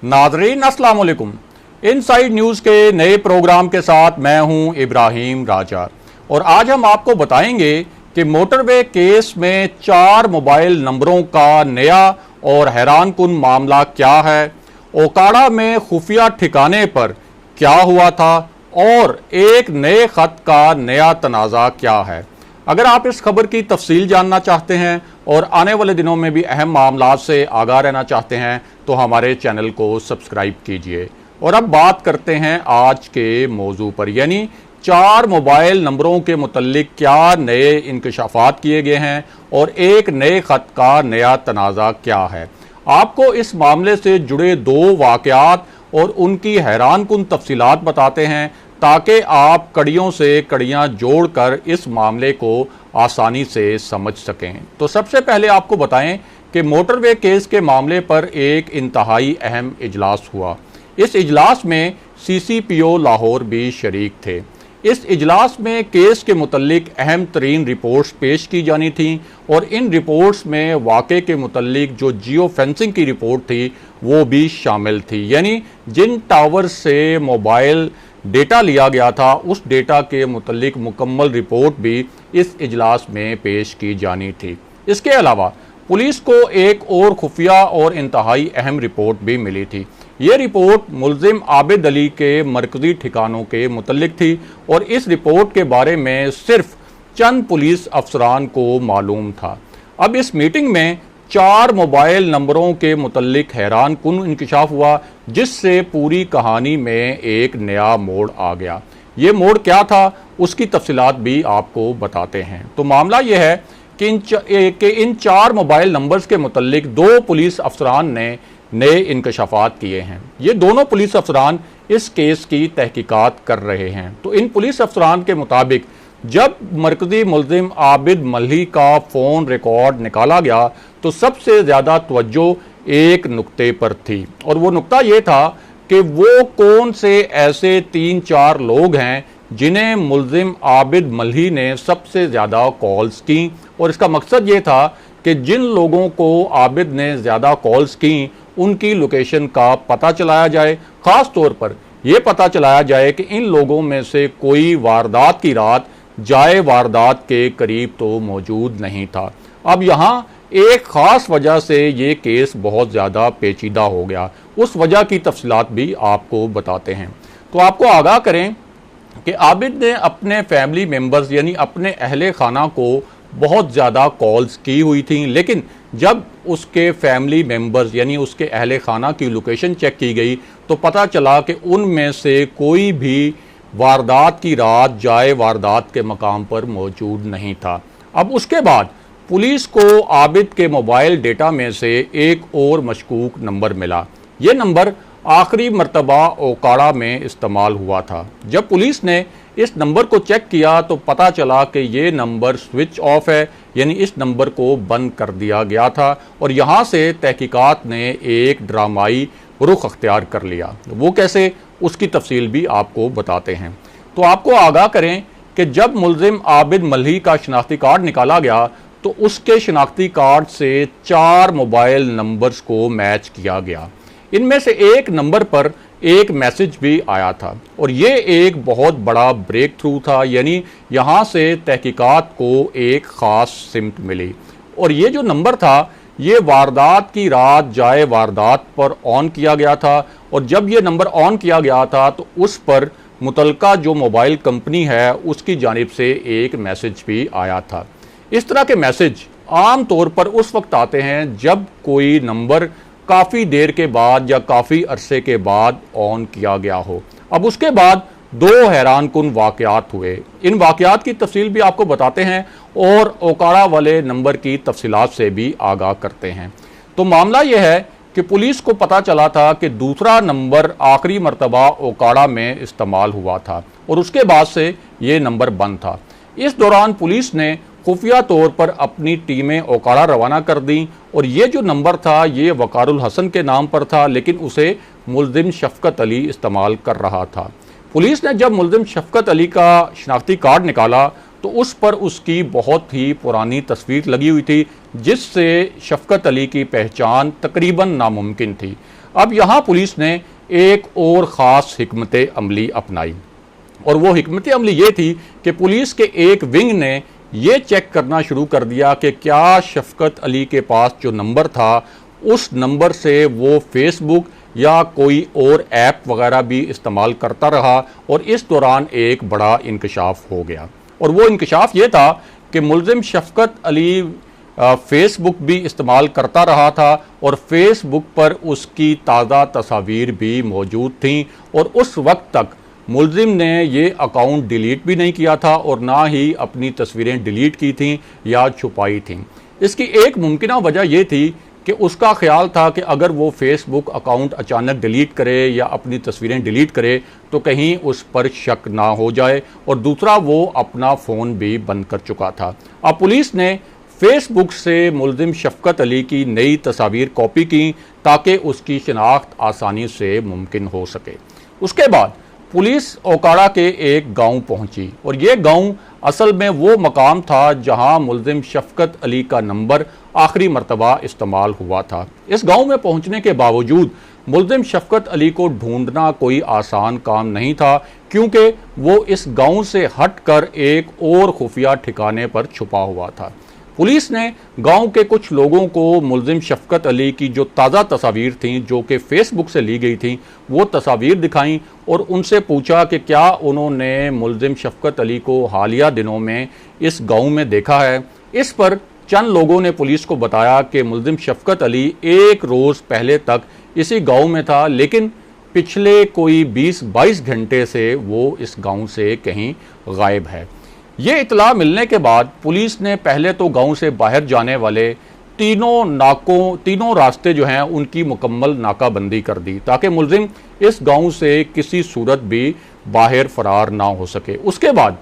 नाजरीन अस्सलाम वालेकुम। इनसाइड न्यूज़ के नए प्रोग्राम के साथ मैं हूं इब्राहिम राजा और आज हम आपको बताएंगे कि मोटरवे केस में 4 मोबाइल नंबरों का नया और हैरानकुन मामला क्या है, ओकाड़ा में खुफिया ठिकाने पर क्या हुआ था और एक नए खत का नया तनाज़ा क्या है। अगर आप इस खबर की तफसील जानना चाहते हैं और आने वाले दिनों में भी अहम मामलात से आगाह रहना चाहते हैं तो हमारे चैनल को सब्सक्राइब कीजिए। और अब बात करते हैं आज के मौजू पर, यानी 4 मोबाइल नंबरों के मुतल्लिक क्या नए इंकशाफात किए गए हैं और एक नए खत का नया तनाज़ा क्या है। आपको इस मामले से जुड़े 2 वाक़यात और उनकी हैरानकुन तफसीलात बताते हैं ताकि आप कड़ियों से कड़ियां जोड़कर इस मामले को आसानी से समझ सकें। तो सबसे पहले आपको बताएं कि मोटरवे केस के मामले पर एक इंतहाई अहम इजलास हुआ। इस इजलास में CCPO लाहौर भी शरीक थे। इस इजलास में केस के मुतल्लिक अहम तरीन रिपोर्ट्स पेश की जानी थी और इन रिपोर्ट्स में वाक़े के मुतल्लिक जो जियो फेंसिंग की रिपोर्ट थी वो भी शामिल थी, यानी जिन टावर से मोबाइल डेटा लिया गया था उस डेटा के मुतल्लिक मुकम्मल रिपोर्ट भी इस इजलास में पेश की जानी थी। इसके अलावा पुलिस को एक और खुफिया और इंतहाई अहम रिपोर्ट भी मिली थी। ये रिपोर्ट मुल्जिम आबिद अली के मरकजी ठिकानों के मुतल्लिक थी और इस रिपोर्ट के बारे में सिर्फ चंद पुलिस अफसरान को मालूम था। अब इस मीटिंग में 4 मोबाइल नंबरों के मुतल्लिक हैरानकुन इंकशाफ हुआ जिससे पूरी कहानी में एक नया मोड़ आ गया। ये मोड़ क्या था उसकी तफसीलात भी आपको बताते हैं। तो मामला यह है कि इन 4 मोबाइल नंबर्स के मुतल्लिक 2 पुलिस अफसरान ने नए इंकशाफात किए हैं। ये दोनों पुलिस अफसरान इस केस की तहकीकात कर रहे हैं। तो इन पुलिस अफसरान के मुताबिक जब मरकजी मुल्जिम आबिद मल्ही का फ़ोन रिकॉर्ड निकाला गया तो सबसे ज़्यादा तवज्जो एक नुक्ते पर थी और वो नुक्ता ये था कि वो कौन से ऐसे 3-4 लोग हैं जिन्हें मुल्जिम आबिद मल्ही ने सबसे ज़्यादा कॉल्स की। और इसका मकसद ये था कि जिन लोगों को आबिद ने ज़्यादा कॉल्स की उनकी लोकेशन का पता चलाया जाए, ख़ास तौर पर यह पता चलाया जाए कि इन लोगों में से कोई वारदात की रात जाए वारदात के करीब तो मौजूद नहीं था। अब यहाँ एक ख़ास वजह से ये केस बहुत ज़्यादा पेचीदा हो गया, उस वजह की तफसीलात भी आपको बताते हैं। तो आपको आगाह करें कि आबिद ने अपने फैमिली मेम्बर्स यानी अपने अहले खाना को बहुत ज़्यादा कॉल्स की हुई थी, लेकिन जब उसके फैमिली मेम्बर्स यानी उसके अहले खाना की लोकेशन चेक की गई तो पता चला कि उनमें से कोई भी वारदात की रात जाए वारदात के मकाम पर मौजूद नहीं था। अब उसके बाद पुलिस को आबिद के मोबाइल डेटा में से एक और मशकूक नंबर मिला। ये नंबर आखिरी मरतबा ओकाड़ा में इस्तेमाल हुआ था। जब पुलिस ने इस नंबर को चेक किया तो पता चला कि ये नंबर स्विच ऑफ है, यानी इस नंबर को बंद कर दिया गया था और यहाँ से तहकीकात ने एक ड्रामाई रुख अख्तियार कर लिया। वो कैसे, उसकी तफसील भी आपको बताते हैं। तो आपको आगाह करें कि जब मुल्जिम आबिद मल्ही का शनाख्ती कार्ड निकाला गया तो उसके शनाख्ती कार्ड से 4 मोबाइल नंबर्स को मैच किया गया। इनमें से एक नंबर पर एक मैसेज भी आया था और ये एक बहुत बड़ा ब्रेक थ्रू था, यानी यहाँ से तहकीकात को एक ख़ास सिमत मिली। और ये जो नंबर था ये वारदात की रात जाए वारदात पर ऑन किया गया था और जब ये नंबर ऑन किया गया था तो उस पर मुतलका जो मोबाइल कंपनी है उसकी जानिब से एक मैसेज भी आया था। इस तरह के मैसेज आम तौर पर उस वक्त आते हैं जब कोई नंबर काफ़ी देर के बाद या काफ़ी अरसे के बाद ऑन किया गया हो। अब उसके बाद 2 हैरानकुन वाक़यात हुए। इन वाक़यात की तफसील भी आपको बताते हैं और ओकाड़ा वाले नंबर की तफसीलात से भी आगाह करते हैं। तो मामला यह है कि पुलिस को पता चला था कि दूसरा नंबर आखिरी मरतबा ओकाड़ा में इस्तेमाल हुआ था और उसके बाद से ये नंबर बंद था। इस दौरान पुलिस ने खुफिया तौर पर अपनी टीमें ओकाड़ा रवाना कर दी और ये जो नंबर था ये वकारुल हसन के नाम पर था, लेकिन उसे मुल्जिम शफकत अली इस्तेमाल कर रहा था। पुलिस ने जब मुल्जिम शफकत अली का शनाख्ती कार्ड निकाला तो उस पर उसकी बहुत ही पुरानी तस्वीर लगी हुई थी जिससे शफकत अली की पहचान तकरीबन नामुमकिन थी। अब यहाँ पुलिस ने एक और ख़ास हिकमत अमली अपनाई, और वो हिकमत अमली ये थी कि पुलिस के एक विंग ने ये चेक करना शुरू कर दिया कि क्या शफकत अली के पास जो नंबर था उस नंबर से वो फेसबुक या कोई और ऐप वगैरह भी इस्तेमाल करता रहा। और इस दौरान एक बड़ा इंकशाफ हो गया, और वो इंकशाफ ये था कि मुलजिम शफकत अली फेसबुक भी इस्तेमाल करता रहा था, और फेसबुक पर उसकी ताज़ा तस्वीर भी मौजूद थीं, और उस वक्त तक मुलजिम ने ये अकाउंट डिलीट भी नहीं किया था और ना ही अपनी तस्वीरें डिलीट की थीं या छुपाई थीं। इसकी एक मुमकिन वजह यह थी कि उसका ख्याल था कि अगर वो फेसबुक अकाउंट अचानक डिलीट करे या अपनी तस्वीरें डिलीट करे तो कहीं उस पर शक ना हो जाए, और दूसरा वो अपना फ़ोन भी बंद कर चुका था। अब पुलिस ने फेसबुक से मुलजिम शफकत अली की नई तस्वीर कॉपी की ताकि उसकी शिनाख्त आसानी से मुमकिन हो सके। उसके बाद पुलिस ओकाड़ा के एक गांव पहुंची, और ये गांव असल में वो मकाम था जहां मुलजिम शफकत अली का नंबर आखिरी मरतबा इस्तेमाल हुआ था। इस गांव में पहुंचने के बावजूद मुलजिम शफकत अली को ढूंढना कोई आसान काम नहीं था, क्योंकि वो इस गांव से हटकर एक और खुफिया ठिकाने पर छुपा हुआ था। पुलिस ने गांव के कुछ लोगों को मुलजिम शफकत अली की जो ताज़ा तस्वीर थी जो कि फेसबुक से ली गई थी वो तस्वीर दिखाई, और उनसे पूछा कि क्या उन्होंने मुलजिम शफकत अली को हालिया दिनों में इस गांव में देखा है। इस पर चंद लोगों ने पुलिस को बताया कि मुलजिम शफकत अली एक रोज़ पहले तक इसी गांव में था, लेकिन पिछले कोई 20-22 घंटे से वो इस गांव से कहीं गायब है। ये इतला मिलने के बाद पुलिस ने पहले तो गांव से बाहर जाने वाले तीनों रास्ते जो हैं उनकी मुकम्मल नाकाबंदी कर दी, ताकि मुलजिम इस गांव से किसी सूरत भी बाहर फरार ना हो सके। उसके बाद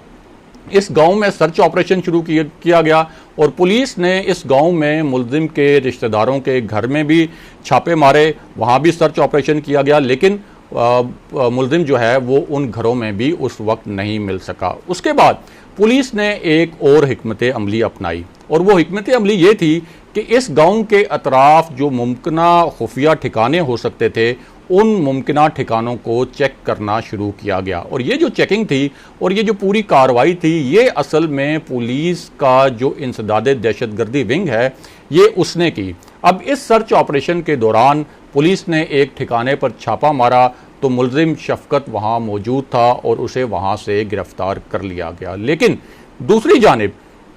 इस गांव में सर्च ऑपरेशन शुरू किया गया, और पुलिस ने इस गांव में मुलजिम के रिश्तेदारों के घर में भी छापे मारे, वहाँ भी सर्च ऑपरेशन किया गया, लेकिन मुलजिम जो है वो उन घरों में भी उस वक्त नहीं मिल सका। उसके बाद पुलिस ने एक और हिकमत अमली अपनाई, और वो हिकमत अमली ये थी कि इस गांव के अतराफ जो मुमकिना खुफिया ठिकाने हो सकते थे उन मुमकिना ठिकानों को चेक करना शुरू किया गया। और ये जो चेकिंग थी और ये जो पूरी कार्रवाई थी ये असल में पुलिस का जो इंसदाद दहशतगर्दी विंग है ये उसने की। अब इस सर्च ऑपरेशन के दौरान पुलिस ने एक ठिकाने पर छापा मारा तो मुलजिम शफकत वहाँ मौजूद था और उसे वहाँ से गिरफ्तार कर लिया गया। लेकिन दूसरी जानिब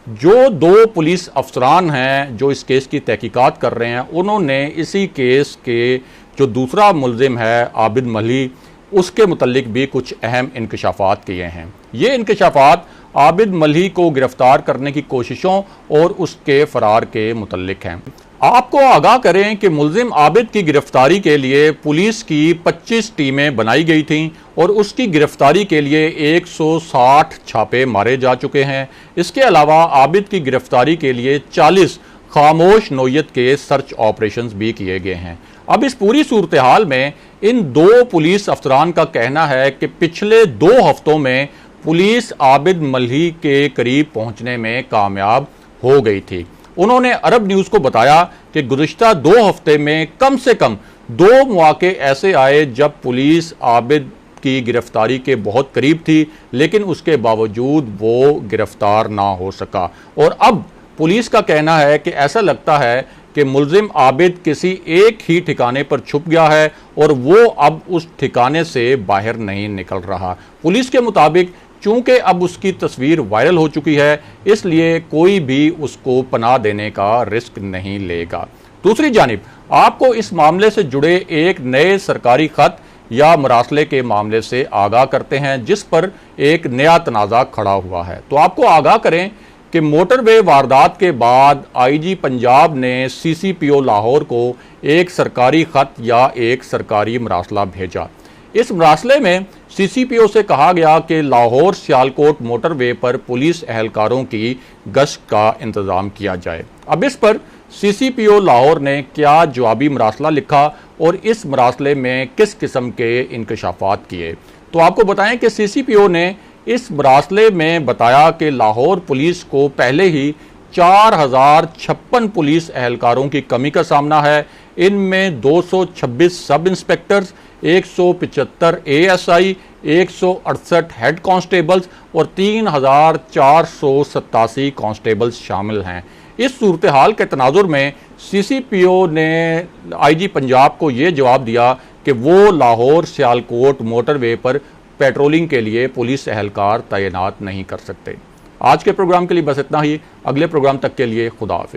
जो दो पुलिस अफसरान हैं जो इस केस की तहकीकात कर रहे हैं उन्होंने इसी केस के जो दूसरा मुलजिम है आबिद मल्ही उसके मुतल्लिक भी कुछ अहम इंकशाफात किए हैं। ये इंकशाफात आबिद मल्ही को गिरफ्तार करने की कोशिशों और उसके फरार के मुतल्लिक हैं। आपको आगाह करें कि मुलजिम आबिद की गिरफ्तारी के लिए पुलिस की 25 टीमें बनाई गई थीं और उसकी गिरफ्तारी के लिए 160 छापे मारे जा चुके हैं। इसके अलावा आबिद की गिरफ्तारी के लिए 40 खामोश नौयत के सर्च ऑपरेशंस भी किए गए हैं। अब इस पूरी सूरत हाल में इन दो पुलिस अफसरान का कहना है कि पिछले 2 हफ्तों में पुलिस आबिद मल्ही के करीब पहुंचने में कामयाब हो गई थी। उन्होंने अरब न्यूज़ को बताया कि गुज़िश्ता 2 हफ्ते में कम से कम 2 मौके ऐसे आए जब पुलिस आबिद की गिरफ्तारी के बहुत करीब थी, लेकिन उसके बावजूद वो गिरफ्तार ना हो सका। और अब पुलिस का कहना है कि ऐसा लगता है कि मुलजिम आबिद किसी एक ही ठिकाने पर छुप गया है और वो अब उस ठिकाने से बाहर नहीं निकल रहा। पुलिस के मुताबिक चूंकि अब उसकी तस्वीर वायरल हो चुकी है इसलिए कोई भी उसको पनाह देने का रिस्क नहीं लेगा। दूसरी जानिब आपको इस मामले से जुड़े एक नए सरकारी खत या मरासले के मामले से आगाह करते हैं जिस पर एक नया तनाज़ा खड़ा हुआ है। तो आपको आगाह करें कि मोटरवे वारदात के बाद आईजी पंजाब ने सीसीपीओ लाहौर को एक सरकारी खत या एक सरकारी मरासला भेजा। इस मरासले में सीसीपीओ से कहा गया कि लाहौर सियालकोट मोटरवे पर पुलिस एहलकारों की गश्त का इंतज़ाम किया जाए। अब इस पर सीसीपीओ लाहौर ने क्या जवाबी मरासला लिखा और इस मरासले में किस किस्म के इंकशाफात किए, तो आपको बताएं कि सीसीपीओ ने इस मरासले में बताया कि लाहौर पुलिस को पहले ही 4056 पुलिस एहलकारों की कमी का सामना है। इनमें 226 सब इंस्पेक्टर्स, 175 एएसआई, 168 हेड कांस्टेबल्स और 3487 कांस्टेबल्स शामिल हैं। इस सूरत हाल के तनाजुर में सीसीपीओ ने आईजी पंजाब को ये जवाब दिया कि वो लाहौर सियालकोट मोटरवे पर पेट्रोलिंग के लिए पुलिस एहलकार तैनात नहीं कर सकते। आज के प्रोग्राम के लिए बस इतना ही। अगले प्रोग्राम तक के लिए खुदा हाफिज।